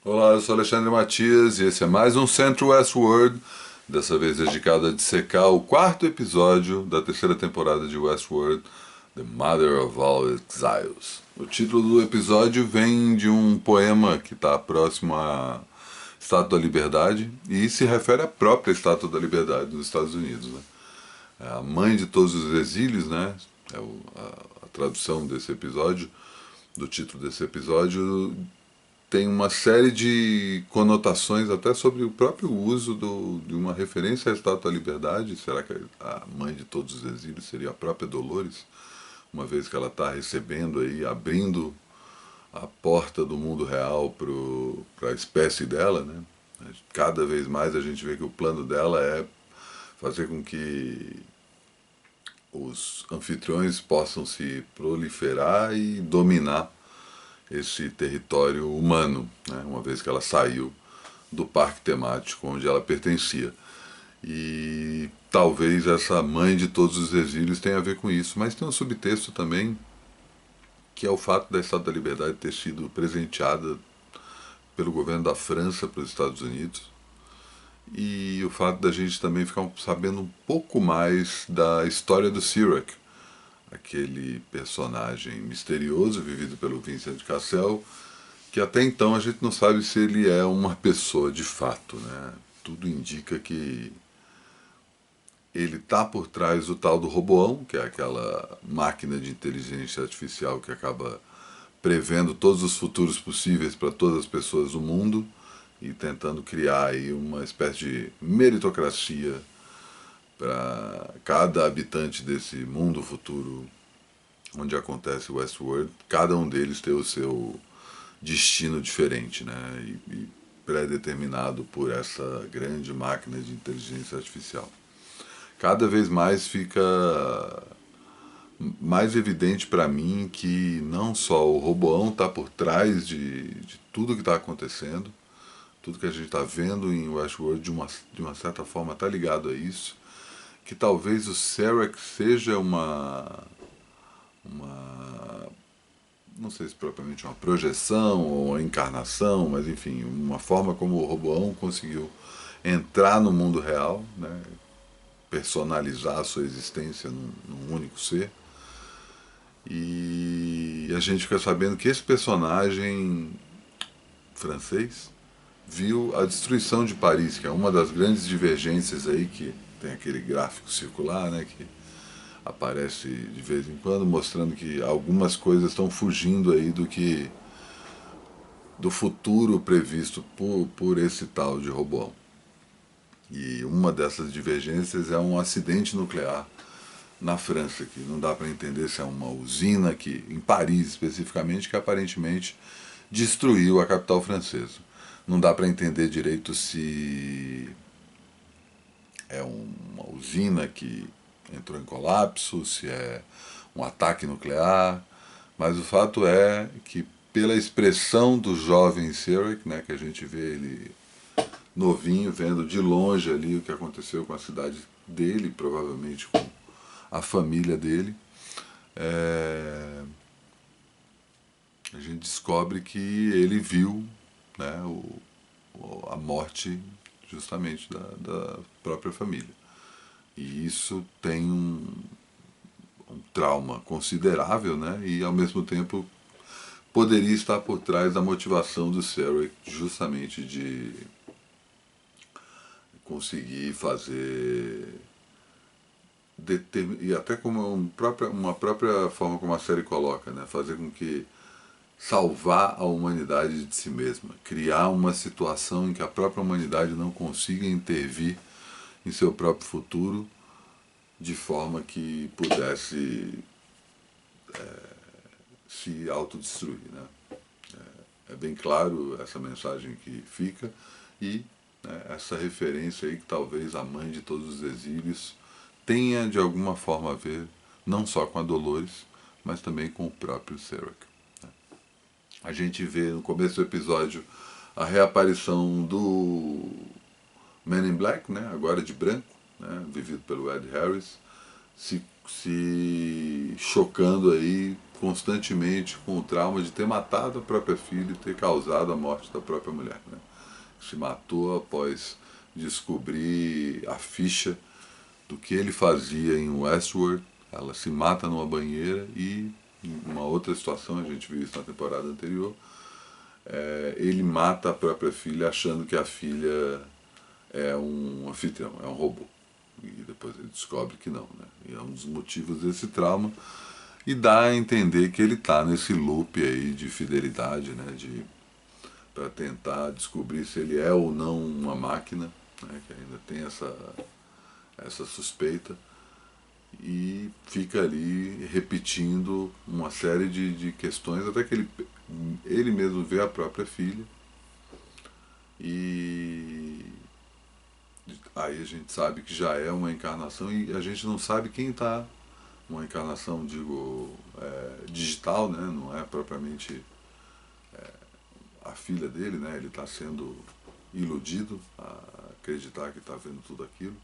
Olá, eu sou Alexandre Matias e esse é mais um Central Westworld, dessa vez dedicado a dissecar o quarto episódio da terceira temporada de Westworld, The Mother of All Exiles. O título do episódio vem de um poema que está próximo à Estátua da Liberdade e se refere à própria Estátua da Liberdade dos Estados Unidos, né? É a mãe de todos os exílios, né? É a tradução desse episódio, do título desse episódio, tem uma série de conotações até sobre o próprio uso de uma referência à Estátua da Liberdade. Será que a mãe de todos os exílios seria a própria Dolores? Uma vez que ela está recebendo aí, abrindo a porta do mundo real para a espécie dela, né? Cada vez mais a gente vê que o plano dela é fazer com que os anfitriões possam se proliferar e dominar esse território humano, né? Uma vez que ela saiu do parque temático onde ela pertencia. E talvez essa mãe de todos os exílios tenha a ver com isso, mas tem um subtexto também que é o fato da Estátua da Liberdade ter sido presenteada pelo governo da França para os Estados Unidos e o fato da gente também ficar sabendo um pouco mais da história do Sirac, aquele personagem misterioso vivido pelo Vincent Cassel, que até então a gente não sabe se ele é uma pessoa de fato, né? Tudo indica que ele está por trás do tal do Roboão, que é aquela máquina de inteligência artificial que acaba prevendo todos os futuros possíveis para todas as pessoas do mundo e tentando criar aí uma espécie de meritocracia para cada habitante desse mundo futuro onde acontece o Westworld, cada um deles ter o seu destino diferente, né? E pré-determinado por essa grande máquina de inteligência artificial. Cada vez mais fica mais evidente para mim que não só o Roboão está por trás de tudo que está acontecendo, tudo que a gente está vendo em Westworld de uma certa forma está ligado a isso, que talvez o Serac seja uma não sei se propriamente uma projeção ou uma encarnação, mas enfim, uma forma como o Roboão conseguiu entrar no mundo real, né, personalizar a sua existência num único ser. E a gente fica sabendo que esse personagem francês viu a destruição de Paris, que é uma das grandes divergências aí, que tem aquele gráfico circular, né, que aparece de vez em quando, mostrando que algumas coisas estão fugindo aí do futuro previsto por esse tal de Roboão. E uma dessas divergências é um acidente nuclear na França, que não dá para entender se é uma usina que, em Paris especificamente, que aparentemente destruiu a capital francesa. Não dá para entender direito se é uma usina que entrou em colapso, se é um ataque nuclear, mas o fato é que pela expressão do jovem Serac, né, que a gente vê ele novinho, vendo de longe ali o que aconteceu com a cidade dele, provavelmente com a família dele, a gente descobre que ele viu, né, a morte justamente da própria família. E isso tem um trauma considerável, né, e ao mesmo tempo poderia estar por trás da motivação do Serac justamente de conseguir fazer e até como uma própria forma como a série coloca, né, fazer com que salvar a humanidade de si mesma, criar uma situação em que a própria humanidade não consiga intervir em seu próprio futuro de forma que pudesse se autodestruir, né? É bem claro essa mensagem que fica e, né, essa referência aí que talvez a mãe de todos os exílios tenha de alguma forma a ver não só com a Dolores, mas também com o próprio Serac. A gente vê no começo do episódio a reaparição do Man in Black, né, agora de branco, né, vivido pelo Ed Harris, se chocando aí constantemente com o trauma de ter matado a própria filha e ter causado a morte da própria mulher, né? Se matou após descobrir a ficha do que ele fazia em Westworld. Ela se mata numa banheira e, em uma outra situação, a gente viu isso na temporada anterior, ele mata a própria filha achando que a filha é um anfitrião, é um robô. E depois ele descobre que não, né? E é um dos motivos desse trauma. E dá a entender que ele está nesse loop aí de fidelidade, né? Para tentar descobrir se ele é ou não uma máquina, né? Que ainda tem essa suspeita. E fica ali repetindo uma série de questões até que ele mesmo vê a própria filha. E aí a gente sabe que já é uma encarnação e a gente não sabe quem está. Uma encarnação, digo, digital, né? Não é propriamente a filha dele, né? Ele está sendo iludido a acreditar que está vendo tudo aquilo.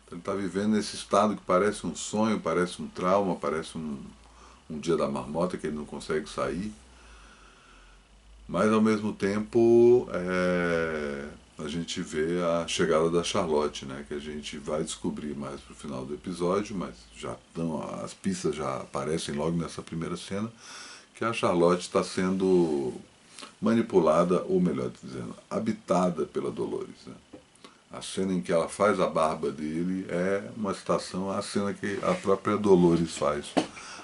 Então ele está vivendo nesse estado que parece um sonho, parece um trauma, parece um dia da marmota que ele não consegue sair. Mas ao mesmo tempo a gente vê a chegada da Charlotte, né, que a gente vai descobrir mais pro final do episódio, mas as pistas já aparecem logo nessa primeira cena, que a Charlotte está sendo manipulada, ou melhor dizendo, habitada pela Dolores. Né? A cena em que ela faz a barba dele é uma citação à cena que a própria Dolores faz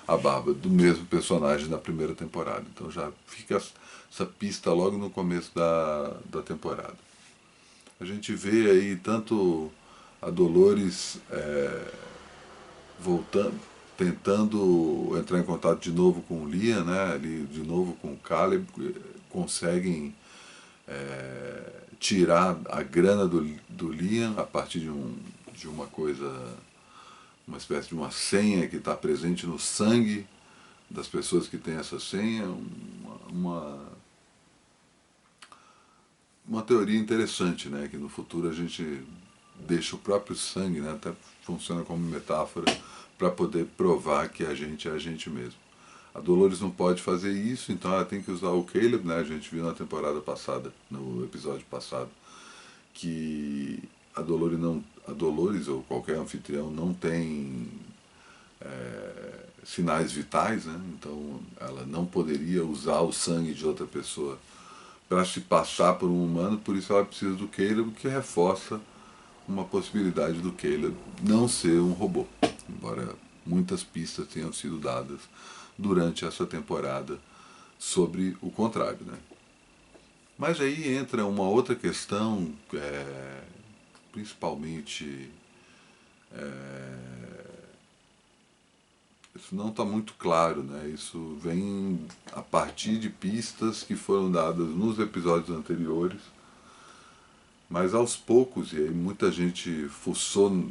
a barba do mesmo personagem da primeira temporada. Então já fica essa pista logo no começo da temporada. A gente vê aí tanto a Dolores voltando, tentando entrar em contato de novo com o Liam, né, ali, de novo com o Caleb, conseguem tirar a grana do Liam a partir de uma coisa, uma espécie de uma senha que está presente no sangue das pessoas que têm essa senha, uma teoria interessante, né, que no futuro a gente deixa o próprio sangue, né, até funciona como metáfora para poder provar que a gente é a gente mesmo. A Dolores não pode fazer isso, então ela tem que usar o Caleb, né, a gente viu na temporada passada, no episódio passado, que a Dolores ou qualquer anfitrião não tem sinais vitais, né, então ela não poderia usar o sangue de outra pessoa para se passar por um humano, por isso ela precisa do Caleb, que reforça uma possibilidade do Caleb não ser um robô, embora muitas pistas tenham sido dadas durante essa temporada sobre o contrário, né? Mas aí entra uma outra questão, principalmente isso não está muito claro, né? Isso vem a partir de pistas que foram dadas nos episódios anteriores, mas aos poucos, e aí muita gente fuçou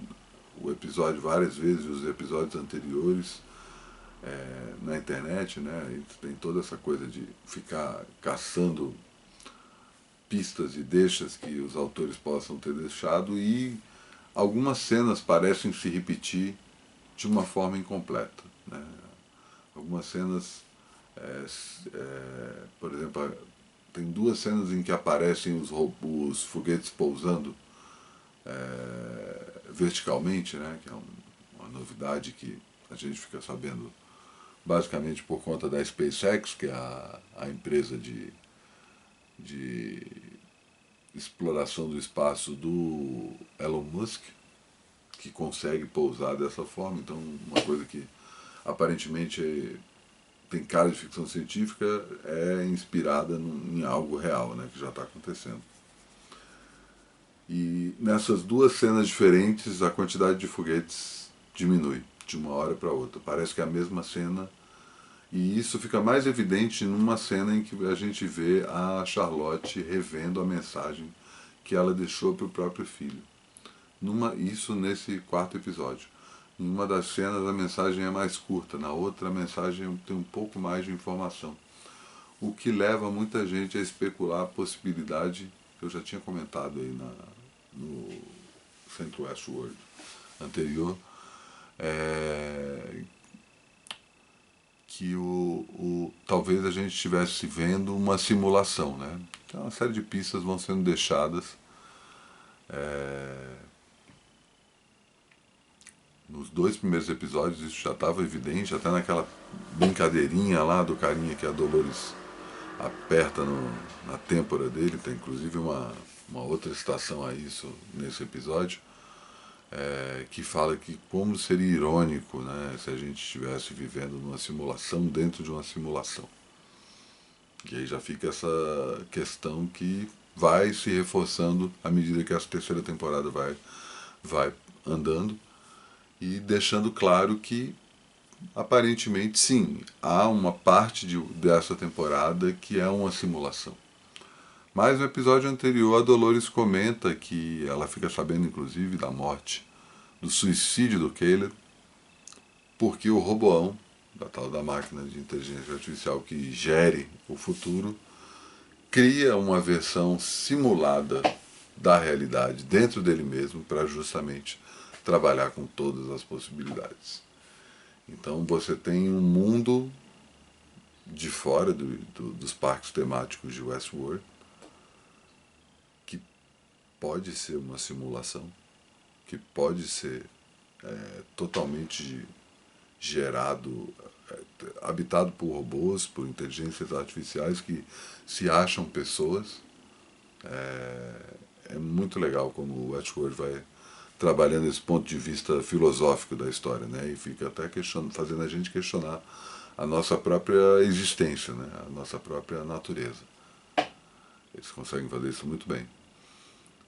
o episódio várias vezes, os episódios anteriores na internet, né? E tem toda essa coisa de ficar caçando pistas e deixas que os autores possam ter deixado, e algumas cenas parecem se repetir de uma forma incompleta. Né? Algumas cenas, por exemplo, tem duas cenas em que aparecem os foguetes pousando verticalmente, né? Que é uma novidade que a gente fica sabendo basicamente por conta da SpaceX, que é a empresa de exploração do espaço do Elon Musk, que consegue pousar dessa forma. Então, uma coisa que aparentemente tem cara de ficção científica é inspirada em algo real, né, que já está acontecendo. E nessas duas cenas diferentes, a quantidade de foguetes diminui de uma hora para outra. Parece que é a mesma cena. E isso fica mais evidente numa cena em que a gente vê a Charlotte revendo a mensagem que ela deixou para o próprio filho. Isso nesse quarto episódio. Em uma das cenas a mensagem é mais curta, na outra a mensagem tem um pouco mais de informação. O que leva muita gente a especular a possibilidade, que eu já tinha comentado aí no Central Westworld anterior, que talvez a gente estivesse vendo uma simulação, né? Então, uma série de pistas vão sendo deixadas nos 2 primeiros episódios. Isso já estava evidente, até naquela brincadeirinha lá do carinha que a Dolores aperta na têmpora dele. Tem inclusive uma outra citação a isso nesse episódio, que fala que como seria irônico, né, se a gente estivesse vivendo numa simulação dentro de uma simulação. E aí já fica essa questão que vai se reforçando à medida que essa terceira temporada vai andando, e deixando claro que aparentemente sim, há uma parte dessa temporada que é uma simulação. Mas no episódio anterior a Dolores comenta que ela fica sabendo inclusive da morte, do suicídio do Caleb, porque o Roboão, da tal da máquina de inteligência artificial que gere o futuro, cria uma versão simulada da realidade dentro dele mesmo para justamente trabalhar com todas as possibilidades. Então você tem um mundo de fora dos parques temáticos de Westworld que pode ser uma simulação, que pode ser totalmente gerado, habitado por robôs, por inteligências artificiais que se acham pessoas. É muito legal como o Westworld vai trabalhando esse ponto de vista filosófico da história, né? E fica até fazendo a gente questionar a nossa própria existência, né? A nossa própria natureza. Eles conseguem fazer isso muito bem.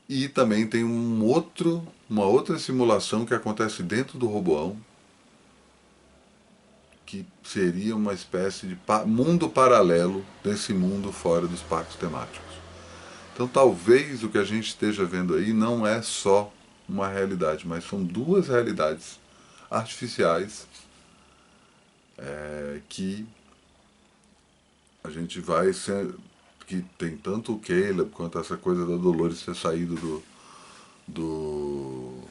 E também tem uma outra simulação que acontece dentro do Roboão, que seria uma espécie de mundo paralelo desse mundo fora dos parques temáticos. Então talvez o que a gente esteja vendo aí não é só uma realidade, mas são 2 realidades artificiais, que a gente vai ser, que tem tanto o Caleb quanto essa coisa da Dolores ter saído do,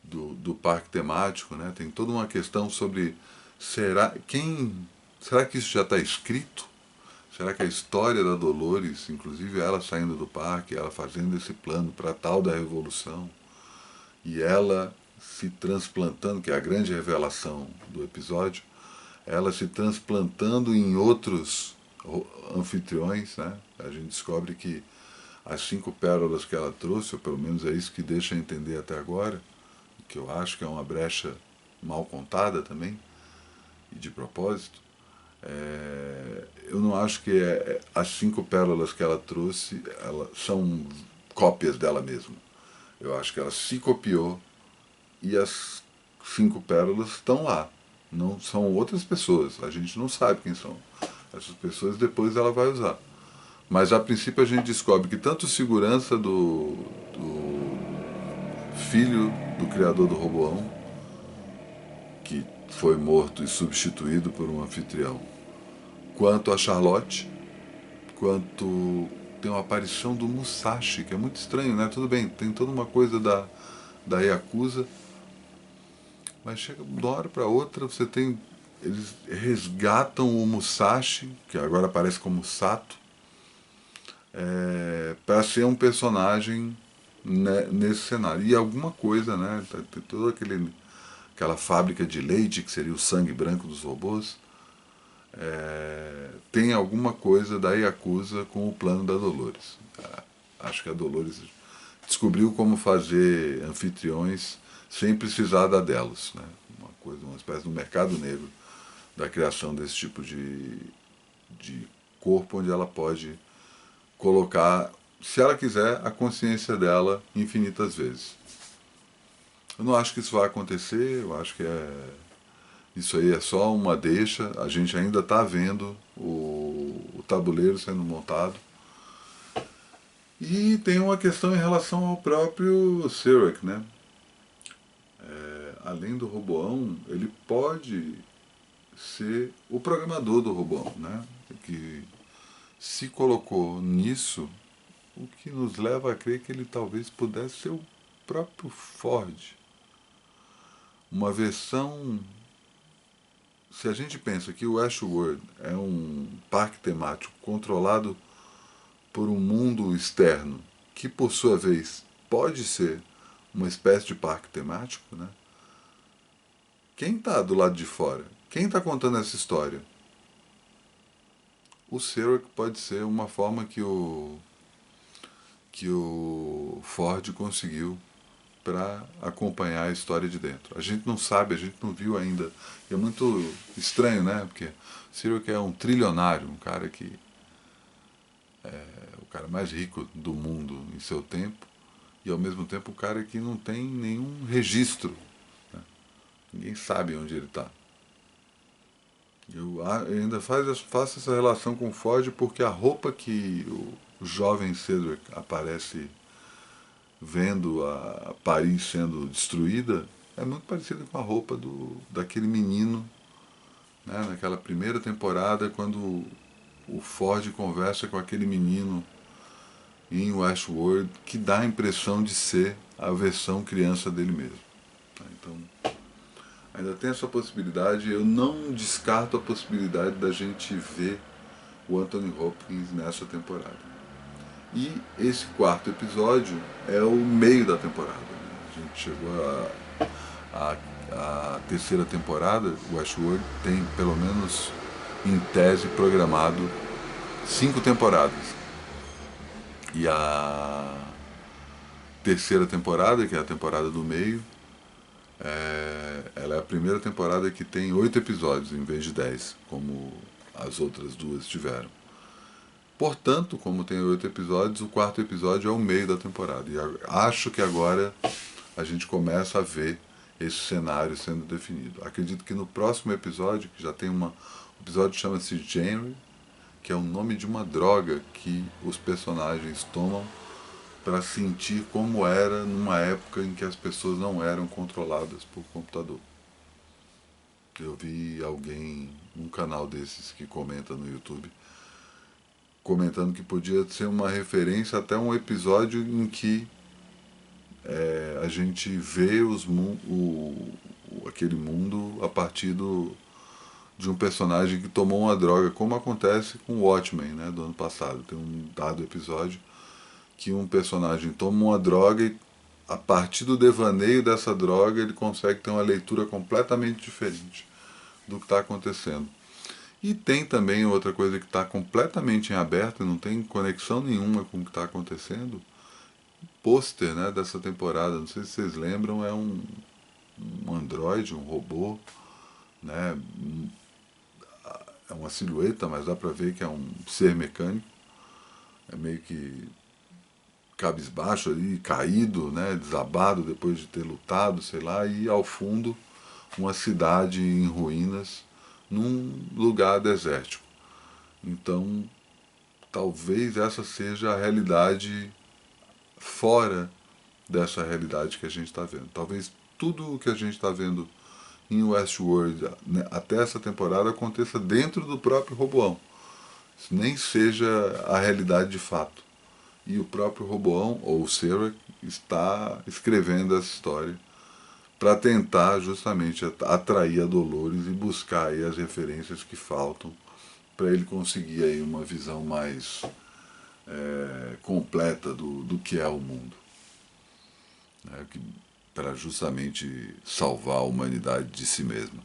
do parque temático, né? Tem toda uma questão sobre será que isso já está escrito? Será que a história da Dolores, inclusive ela saindo do parque, ela fazendo esse plano para tal da revolução, e ela se transplantando, que é a grande revelação do episódio, ela se transplantando em outros anfitriões, né? A gente descobre que as 5 pérolas que ela trouxe, ou pelo menos é isso que deixa entender até agora, que eu acho que é uma brecha mal contada também, e de propósito, eu não acho que as 5 pérolas que ela trouxe são cópias dela mesma. Eu acho que ela se copiou e as 5 pérolas estão lá. Não são outras pessoas, a gente não sabe quem são. Essas pessoas depois ela vai usar. Mas a princípio a gente descobre que tanto o segurança do filho do criador do Roboão, que foi morto e substituído por um anfitrião, quanto a Charlotte, quanto tem uma aparição do Musashi, que é muito estranho, né? Tudo bem, tem toda uma coisa da Yakuza, mas chega de uma hora para outra, eles resgatam o Musashi, que agora aparece como Sato, para ser um personagem, né, nesse cenário. E alguma coisa, né? Tem toda aquela fábrica de leite, que seria o sangue branco dos robôs. Tem alguma coisa da Yakuza com o plano da Dolores. Acho que a Dolores descobriu como fazer anfitriões sem precisar da Delos, né? Uma espécie de um mercado negro da criação desse tipo de corpo, onde ela pode colocar, se ela quiser, a consciência dela infinitas vezes. Eu não acho que isso vai acontecer, eu acho que isso aí é só uma deixa, a gente ainda está vendo o tabuleiro sendo montado. E tem uma questão em relação ao próprio Serac, né? Além do Roboão, ele pode ser o programador do Roboão, né? Que se colocou nisso, o que nos leva a crer que ele talvez pudesse ser o próprio Ford. Uma versão se a gente pensa que o Westworld é um parque temático controlado por um mundo externo, que por sua vez pode ser uma espécie de parque temático, né? Quem está do lado de fora? Quem está contando essa história? O Serac pode ser uma forma que o Ford conseguiu para acompanhar a história de dentro. A gente não sabe, a gente não viu ainda. E é muito estranho, né? Porque Serac é um trilionário, um cara que é o cara mais rico do mundo em seu tempo e ao mesmo tempo o cara que não tem nenhum registro, né? Ninguém sabe onde ele está. Eu ainda faço essa relação com o Ford porque a roupa que o jovem Cedric aparece vendo a Paris sendo destruída é muito parecida com a roupa daquele menino, né, naquela primeira temporada, quando o Ford conversa com aquele menino em Westworld, que dá a impressão de ser a versão criança dele mesmo. Então, ainda tem essa possibilidade. Eu não descarto a possibilidade da gente ver o Anthony Hopkins nessa temporada. E esse quarto episódio é o meio da temporada, né? A gente chegou a terceira temporada. O Westworld tem, pelo menos em tese, programado 5 temporadas. E a terceira temporada, que é a temporada do meio, ela é a primeira temporada que tem 8 episódios em vez de 10, como as outras duas tiveram. Portanto, como tem 8 episódios, o quarto episódio é o meio da temporada. E acho que agora a gente começa a ver esse cenário sendo definido. Acredito que no próximo episódio, que já tem o episódio chama-se January, que é o nome de uma droga que os personagens tomam para sentir como era numa época em que as pessoas não eram controladas por computador. Eu vi alguém num canal desses que comenta no YouTube comentando que podia ser uma referência até um episódio em que a gente vê aquele mundo a partir de um personagem que tomou uma droga, como acontece com o Watchmen, né, do ano passado. Tem um dado episódio que um personagem toma uma droga e a partir do devaneio dessa droga ele consegue ter uma leitura completamente diferente do que está acontecendo. E tem também outra coisa que está completamente em aberto e não tem conexão nenhuma com o que está acontecendo. O pôster, né, dessa temporada, não sei se vocês lembram, é um androide, um robô, né, é uma silhueta, mas dá para ver que é um ser mecânico. É meio que cabisbaixo ali, caído, né, desabado depois de ter lutado, sei lá, e ao fundo uma cidade em ruínas num lugar desértico. Então, talvez essa seja a realidade fora dessa realidade que a gente está vendo. Talvez tudo o que a gente está vendo em Westworld, né, até essa temporada, aconteça dentro do próprio Roboão. Isso nem seja a realidade de fato. E o próprio Roboão, ou o Serac, está escrevendo essa história para tentar justamente atrair a Dolores e buscar aí as referências que faltam para ele conseguir aí uma visão mais completa do que é o mundo, né, para justamente salvar a humanidade de si mesma.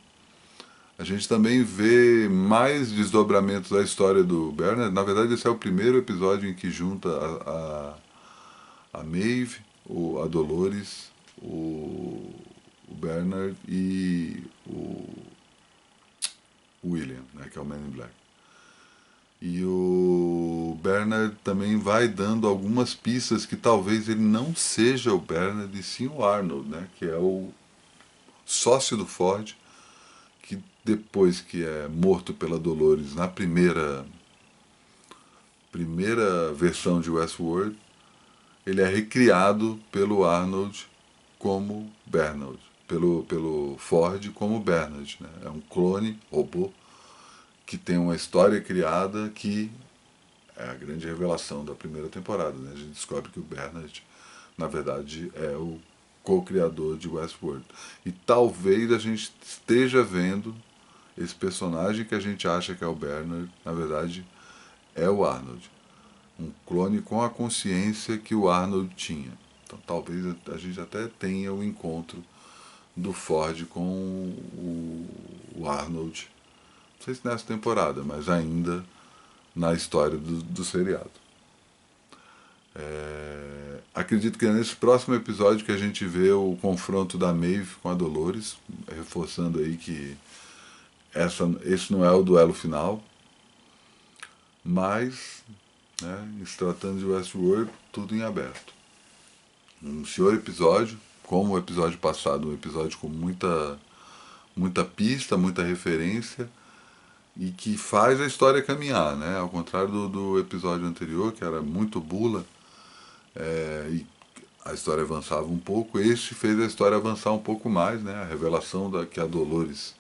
A gente também vê mais desdobramentos da história do Bernard. Na verdade, esse é o primeiro episódio em que junta a Maeve, a Dolores, o Bernard e o William, né, que é o Man in Black. E o Bernard também vai dando algumas pistas que talvez ele não seja o Bernard e sim o Arnold, né, que é o sócio do Ford, que depois que é morto pela Dolores na primeira versão de Westworld, ele é recriado pelo Arnold como Bernard, pelo Ford como Bernard, né? É um clone, robô, que tem uma história criada que é a grande revelação da primeira temporada, né? A gente descobre que o Bernard, na verdade, é o co-criador de Westworld. E talvez a gente esteja vendo esse personagem que a gente acha que é o Bernard, na verdade, é o Arnold. Um clone com a consciência que o Arnold tinha. Então talvez a gente até tenha o encontro do Ford com o Arnold, não sei se nessa temporada, mas ainda na história do seriado. Acredito que é nesse próximo episódio que a gente vê o confronto da Maeve com a Dolores, reforçando aí que esse não é o duelo final, mas, né, se tratando de Westworld, tudo em aberto. Um senhor episódio, como o episódio passado, um episódio com muita pista, muita referência, e que faz a história caminhar, né? Ao contrário do episódio anterior, que era muito bula, e a história avançava um pouco, este fez a história avançar um pouco mais, né? A revelação que a Dolores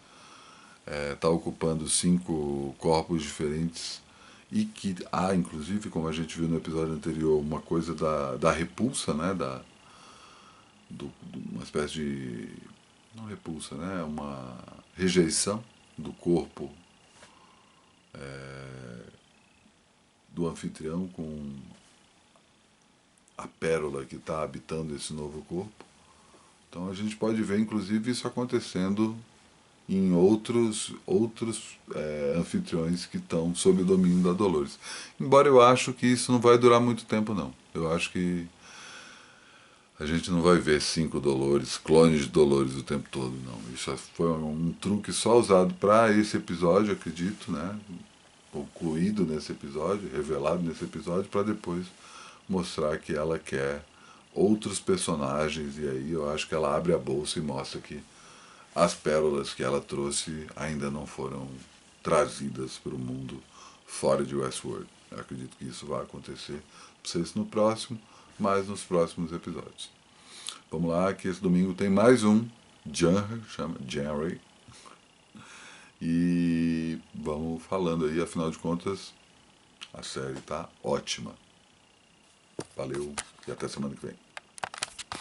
está ocupando 5 corpos diferentes e que há, inclusive, como a gente viu no episódio anterior, uma coisa da repulsa, né? Uma espécie de... não repulsa, né? Uma rejeição do corpo do anfitrião com a pérola que está habitando esse novo corpo. Então a gente pode ver, inclusive, isso acontecendo em outros anfitriões que estão sob o domínio da Dolores. Embora eu acho que isso não vai durar muito tempo, não. Eu acho que a gente não vai ver 5 Dolores, clones de Dolores o tempo todo, não. Isso foi um truque só usado para esse episódio, acredito, né? Concluído nesse episódio, revelado nesse episódio, para depois mostrar que ela quer outros personagens, e aí eu acho que ela abre a bolsa e mostra que as pérolas que ela trouxe ainda não foram trazidas para o mundo fora de Westworld. Eu acredito que isso vai acontecer, não sei se no próximo, mas nos próximos episódios. Vamos lá, que esse domingo tem mais um chama January, e vamos falando aí, afinal de contas, a série tá ótima. Valeu e até semana que vem.